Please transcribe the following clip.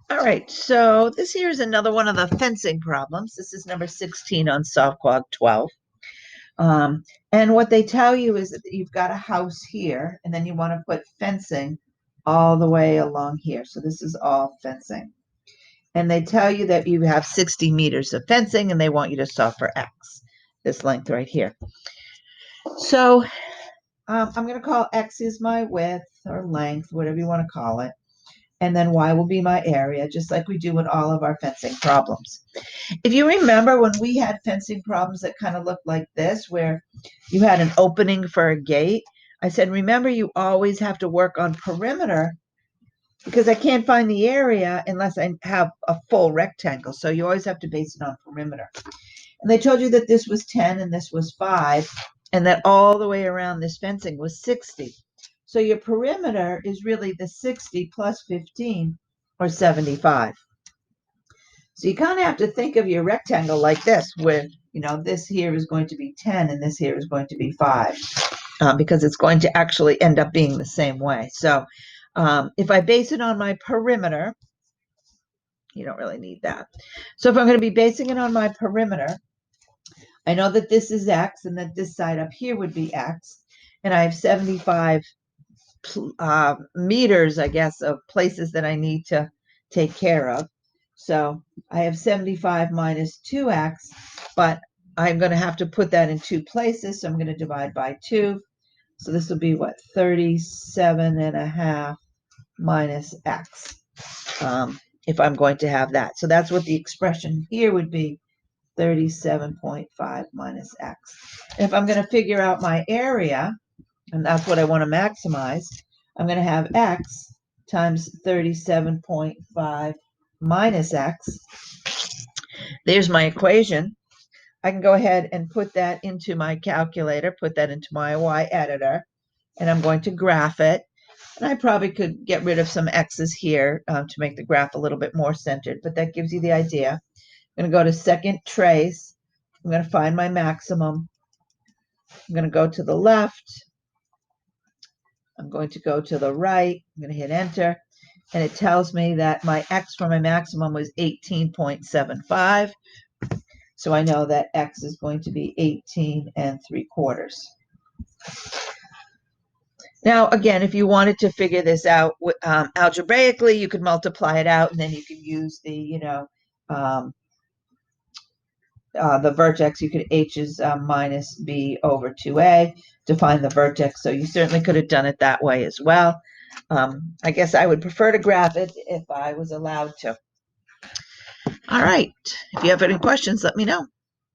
All right, so this here is another one of the fencing problems. This is number 16 on SolveQuad 12. And what they tell you is that you've got a house here, and then you want to put fencing all the way along here. So this is all fencing. And they tell you that you have 60 meters of fencing, and they want you to solve for X, this length right here. So I'm going to call X is my width or length, whatever you want to call it. And then Y will be my area, just like we do in all of our fencing problems. If you remember when we had fencing problems that kind of looked like this, where you had an opening for a gate, I said, remember, you always have to work on perimeter because I can't find the area unless I have a full rectangle. So you always have to base it on perimeter. And they told you that this was 10 and this was 5, and that all the way around this fencing was 60. So your perimeter is really the 60 plus 15, or 75. So you kind of have to think of your rectangle like this, where, this here is going to be 10 and this here is going to be 5, because it's going to actually end up being the same way. So if I base it on my perimeter, you don't really need that. So if I'm going to be basing it on my perimeter, I know that this is X and that this side up here would be X. And I have 75 meters, I guess, of places that I need to take care of. So I have 75 minus 2X, but I'm going to have to put that in two places. So I'm going to divide by 2. So this will be what? 37.5 minus X, if I'm going to have that. So that's what the expression here would be, 37.5 minus X. And if I'm going to figure out my area, and that's what I want to maximize, I'm going to have X times 37.5 minus X. There's my equation. I can go ahead and put that into my calculator, put that into my Y editor, and I'm going to graph it. And I probably could get rid of some X's here to make the graph a little bit more centered, but that gives you the idea. I'm going to go to second trace. I'm going to find my maximum. I'm going to go to the left. I'm going to go to the right. I'm going to hit enter. And it tells me that my X for my maximum was 18.75. So I know that X is going to be 18 3/4. Now, again, if you wanted to figure this out algebraically, you could multiply it out, and then you could use the vertex. You could H is minus B over 2A to find the vertex. So you certainly could have done it that way as well. I guess I would prefer to graph it if I was allowed to. All right. If you have any questions, let me know.